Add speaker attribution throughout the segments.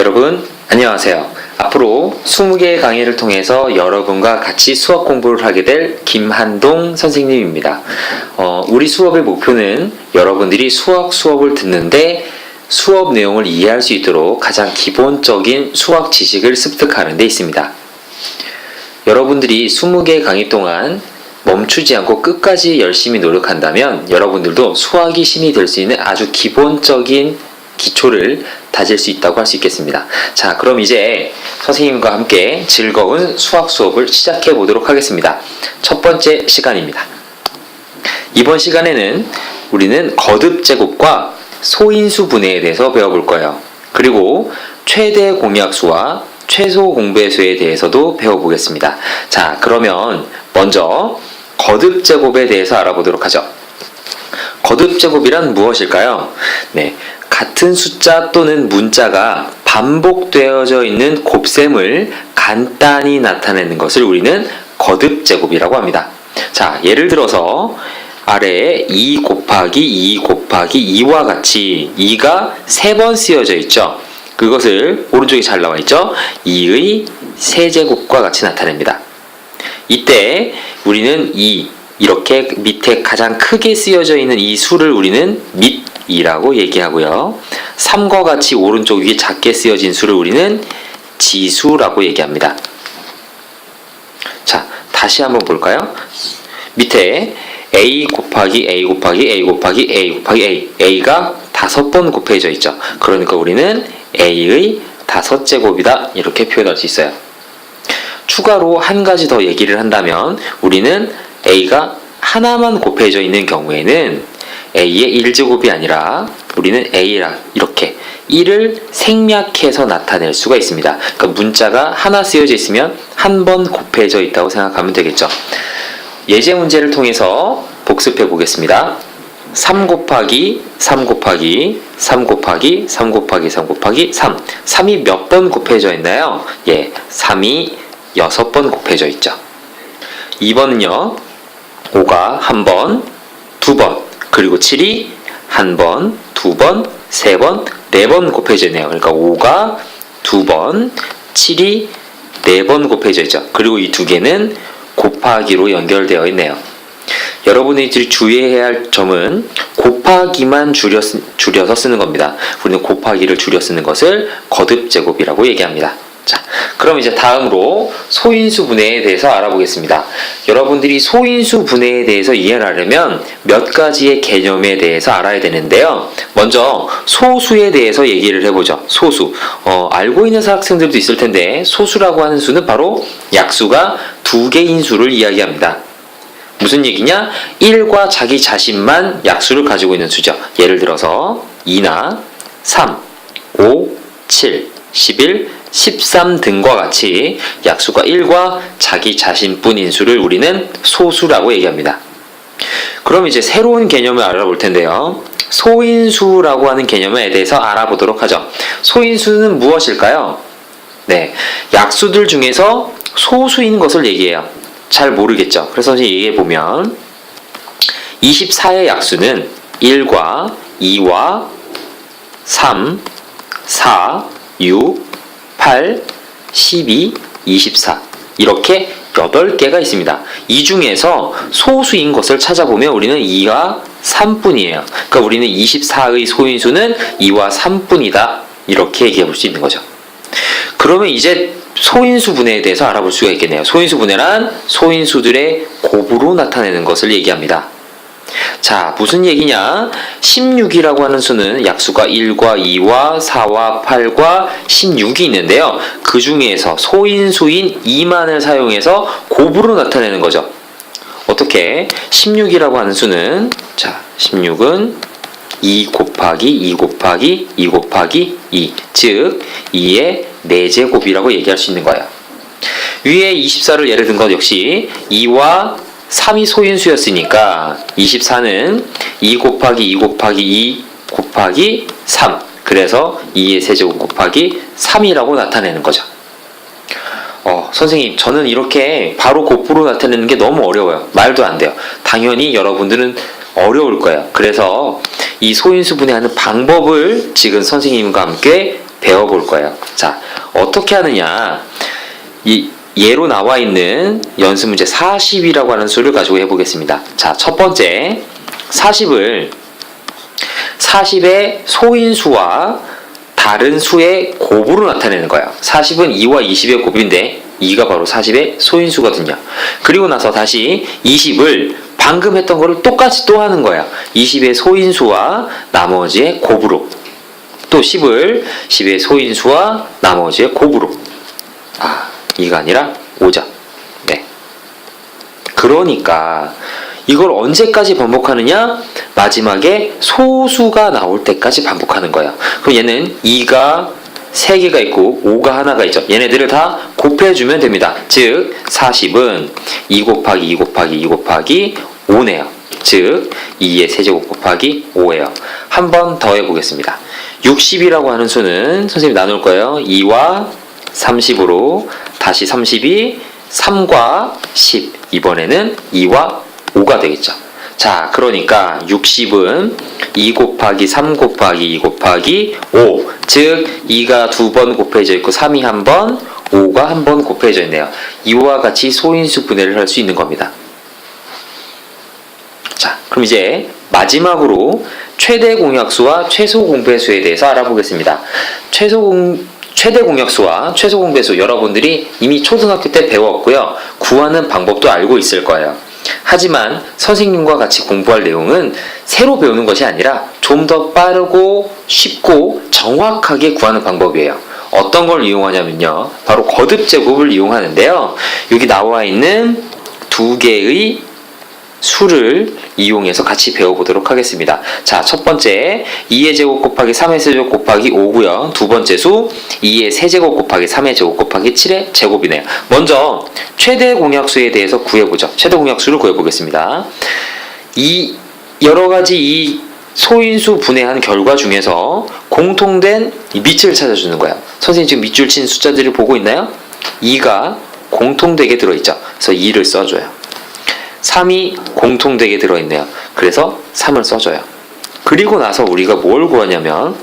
Speaker 1: 여러분 안녕하세요. 앞으로 20개의 강의를 통해서 여러분과 같이 수학 공부를 하게 될 김한동 선생님입니다. 우리 수업의 목표는 여러분들이 수업을 듣는데 수업 내용을 이해할 수 있도록 가장 기본적인 수학 지식을 습득하는 데 있습니다. 여러분들이 20개의 강의 동안 멈추지 않고 끝까지 열심히 노력한다면 여러분들도 수학이 신이 될 수 있는 아주 기본적인 기초를 다질 수 있다고 할 수 있겠습니다. 자, 그럼 이제 선생님과 함께 즐거운 수학 수업을 시작해 보도록 하겠습니다. 첫 번째 시간입니다. 이번 시간에는 우리는 거듭제곱과 소인수 분해에 대해서 배워볼 거예요. 그리고 최대 공약수와 최소 공배수에 대해서도 배워보겠습니다. 자, 그러면 먼저 거듭제곱에 대해서 알아보도록 하죠. 거듭제곱이란 무엇일까요? 네, 같은 숫자 또는 문자가 반복되어져 있는 곱셈을 간단히 나타내는 것을 우리는 거듭제곱이라고 합니다. 자, 예를 들어서 아래에 2 곱하기 2 곱하기 2와 같이 2가 3번 쓰여져 있죠. 그것을 오른쪽에 잘 나와 있죠. 2의 세제곱과 같이 나타냅니다. 이때 우리는 이렇게 밑에 가장 크게 쓰여져 있는 이 수를 우리는 밑이라고 얘기하고요. 3과 같이 오른쪽 위에 작게 쓰여진 수를 우리는 지수라고 얘기합니다. 자, 다시 한번 볼까요? 밑에 a 곱하기 a 곱하기 a 곱하기 a 곱하기 a, a가 5번 곱해져 있죠. 그러니까 우리는 a의 5제곱이다 이렇게 표현할 수 있어요. 추가로 한 가지 더 얘기를 한다면 우리는 a가 하나만 곱해져 있는 경우에는 a의 1제곱이 아니라 우리는 a라 이렇게 1을 생략해서 나타낼 수가 있습니다. 그러니까 문자가 하나 쓰여져 있으면 한 번 곱해져 있다고 생각하면 되겠죠. 예제 문제를 통해서 복습해 보겠습니다. 3 곱하기 3 곱하기 3 곱하기 3 곱하기 3 곱하기 3. 3이 몇 번 곱해져 있나요? 예, 3이 6번 곱해져 있죠. 2번은요. 5가 1번, 2번, 그리고 7이 1번, 2번, 3번, 4번 곱해져 있네요. 그러니까 5가 2번, 7이 4번 곱해져 있죠. 그리고 이 두 개는 곱하기로 연결되어 있네요. 여러분들이 주의해야 할 점은 곱하기만 줄여서 쓰는 겁니다. 우리는 곱하기를 줄여 쓰는 것을 거듭제곱이라고 얘기합니다. 자, 그럼 이제 다음으로 소인수 분해에 대해서 알아보겠습니다. 여러분들이 소인수 분해에 대해서 이해를 하려면 몇 가지의 개념에 대해서 알아야 되는데요. 먼저 소수에 대해서 얘기를 해보죠. 소수. 알고 있는 학생들도 있을 텐데 소수라고 하는 수는 바로 약수가 2개인 수를 이야기합니다. 무슨 얘기냐? 1과 자기 자신만 약수를 가지고 있는 수죠. 예를 들어서 2나 3, 5, 7, 11, 13 등과 같이 약수가 1과 자기 자신뿐인 수를 우리는 소수라고 얘기합니다. 그럼 이제 새로운 개념을 알아볼 텐데요. 소인수라고 하는 개념에 대해서 알아보도록 하죠. 소인수는 무엇일까요? 네, 약수들 중에서 소수인 것을 얘기해요. 잘 모르겠죠. 그래서 이제 얘기해보면 24의 약수는 1과 2와 3, 4, 6, 8, 12, 24 이렇게 8개가 있습니다. 이 중에서 소수인 것을 찾아보면 우리는 2와 3뿐이에요. 그러니까 우리는 24의 소인수는 2와 3뿐이다 이렇게 얘기해 볼 수 있는 거죠. 그러면 이제 소인수 분해에 대해서 알아볼 수가 있겠네요. 소인수 분해란 소인수들의 곱으로 나타내는 것을 얘기합니다. 자, 무슨 얘기냐? 16이라고 하는 수는 약수가 1과 2와 4와 8과 16이 있는데요. 그 중에서 소인수인 2만을 사용해서 곱으로 나타내는 거죠. 어떻게? 16이라고 하는 수는 자, 16은 2 곱하기 2 곱하기 2 곱하기 2, 즉 2의 4제곱이라고 얘기할 수 있는 거예요. 위에 24를 예를 든 것 역시 2와 3이 소인수였으니까 24는 2 곱하기 2 곱하기 2 곱하기 3, 그래서 2의 세제곱 곱하기 3이라고 나타내는 거죠. 선생님, 저는 이렇게 바로 곱으로 나타내는 게 너무 어려워요. 말도 안 돼요. 당연히 여러분들은 어려울 거예요. 그래서 이 소인수 분해하는 방법을 지금 선생님과 함께 배워볼 거예요. 자, 어떻게 하느냐. 예로 나와 있는 연습 문제 40이라고 하는 수를 가지고 해보겠습니다. 자, 첫 번째 40의 소인수와 다른 수의 곱으로 나타내는 거예요. 40은 2와 20의 곱인데 2가 바로 40의 소인수거든요. 그리고 나서 다시 20을 방금 했던 거를 똑같이 또 하는 거예요. 20의 소인수와 나머지의 곱으로. 또 10의 소인수와 나머지의 곱으로. 2가 아니라 5죠. 네. 그러니까 이걸 언제까지 반복하느냐? 마지막에 소수가 나올 때까지 반복하는 거예요. 그럼 얘는 2가 3개가 있고 5가 하나가 있죠. 얘네들을 다 곱해주면 됩니다. 즉 40은 2 곱하기 2 곱하기 2 곱하기 5네요. 즉 2의 세제곱 곱하기 5예요. 한 번 더 해보겠습니다. 60이라고 하는 수는 선생님이 나눌 거예요. 2와 30으로 다시 30이 3과 10. 이번에는 2와 5가 되겠죠. 자, 그러니까 60은 2 곱하기 3 곱하기 2 곱하기 5. 즉 2가 2번 곱해져 있고 3이 한 번, 5가 한 번 곱해져 있네요. 이와 같이 소인수 분해를 할 수 있는 겁니다. 자, 그럼 이제 마지막으로 최대 공약수와 최소 공배수에 대해서 알아보겠습니다. 최대 공약수와 최소 공배수 여러분들이 이미 초등학교 때 배웠고요. 구하는 방법도 알고 있을 거예요. 하지만 선생님과 같이 공부할 내용은 새로 배우는 것이 아니라 좀 더 빠르고 쉽고 정확하게 구하는 방법이에요. 어떤 걸 이용하냐면요. 바로 거듭 제곱을 이용하는데요. 여기 나와 있는 두 개의 수를 이용해서 같이 배워보도록 하겠습니다. 자, 첫 번째 2의 제곱 곱하기 3의 세제곱 곱하기 5고요. 두 번째 수 2의 세제곱 곱하기 3의 제곱 곱하기 7의 제곱이네요. 먼저 최대 공약수에 대해서 구해보죠. 최대 공약수를 구해보겠습니다. 이 여러 가지 이 소인수 분해한 결과 중에서 공통된 밑을 찾아주는 거예요. 선생님 지금 밑줄 친 숫자들을 보고 있나요? 2가 공통되게 들어있죠. 그래서 2를 써줘요. 3이 공통되게 들어있네요. 그래서 3을 써줘요. 그리고 나서 우리가 뭘 구하냐면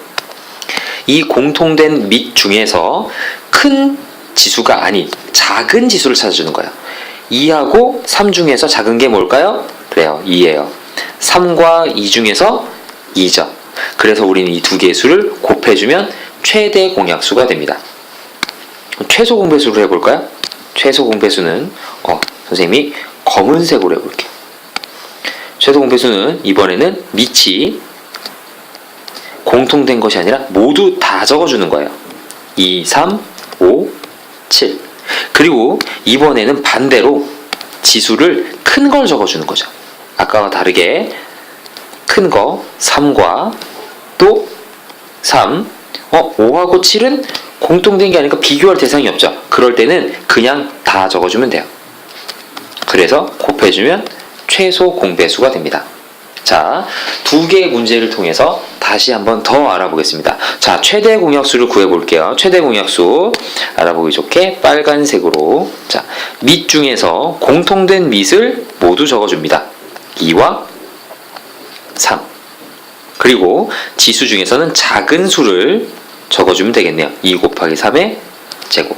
Speaker 1: 이 공통된 밑 중에서 큰 지수가 아닌 작은 지수를 찾아주는 거예요. 2하고 3 중에서 작은 게 뭘까요? 그래요. 2예요. 3과 2 중에서 2죠. 그래서 우리는 이 두 개의 수를 곱해주면 최대 공약수가 됩니다. 최소 공배수를 해볼까요? 최소 공배수는 선생님이 검은색으로 해볼게요. 최소 공배수는 이번에는 밑이 공통된 것이 아니라 모두 다 적어주는 거예요. 2, 3, 5, 7. 그리고 이번에는 반대로 지수를 큰 걸 적어주는 거죠. 아까와 다르게 큰 거 3과 또 3. 5하고 7은 공통된 게 아니니까 비교할 대상이 없죠. 그럴 때는 그냥 다 적어주면 돼요. 그래서 곱해주면 최소 공배수가 됩니다. 자, 두 개의 문제를 통해서 다시 한번 더 알아보겠습니다. 자, 최대 공약수를 구해볼게요. 최대 공약수 알아보기 좋게 빨간색으로 자, 밑 중에서 공통된 밑을 모두 적어줍니다. 2와 3. 그리고 지수 중에서는 작은 수를 적어주면 되겠네요. 2 곱하기 3의 제곱.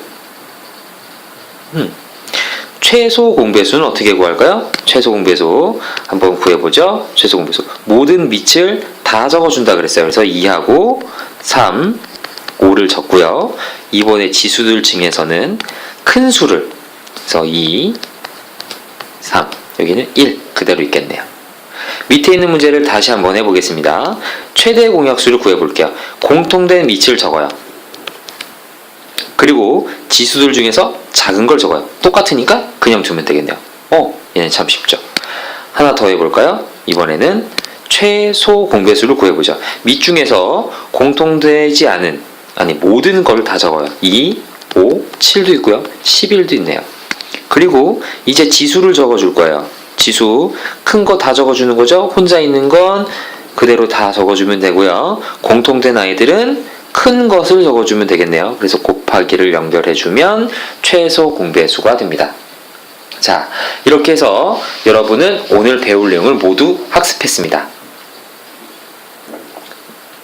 Speaker 1: 최소 공배수는 어떻게 구할까요? 최소 공배수 한번 구해보죠. 최소 공배수 모든 밑을 다 적어준다 그랬어요. 그래서 2하고 3, 5를 적고요. 이번에 지수들 중에서는 큰 수를 그래서 2, 3 여기는 1 그대로 있겠네요. 밑에 있는 문제를 다시 한번 해보겠습니다. 최대 공약수를 구해볼게요. 공통된 밑을 적어요. 그리고 지수들 중에서 작은 걸 적어요. 똑같으니까 그냥 두면 되겠네요. 얘는 참 쉽죠. 하나 더 해볼까요? 이번에는 최소 공배수를 구해보죠. 밑 중에서 공통되지 않은 모든 걸 다 적어요. 2, 5, 7도 있고요. 11도 있네요. 그리고 이제 지수를 적어줄 거예요. 지수 큰 거 다 적어주는 거죠. 혼자 있는 건 그대로 다 적어주면 되고요. 공통된 아이들은 큰 것을 적어주면 되겠네요. 그래서 곱하기를 연결해주면 최소 공배수가 됩니다. 자, 이렇게 해서 여러분은 오늘 배울 내용을 모두 학습했습니다.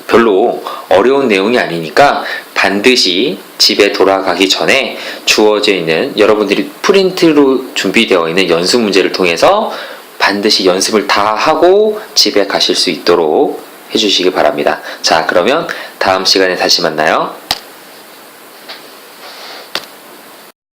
Speaker 1: 별로 어려운 내용이 아니니까 반드시 집에 돌아가기 전에 주어져 있는 여러분들이 프린트로 준비되어 있는 연습 문제를 통해서 반드시 연습을 다 하고 집에 가실 수 있도록 해주시기 바랍니다. 자, 그러면 다음 시간에 다시 만나요.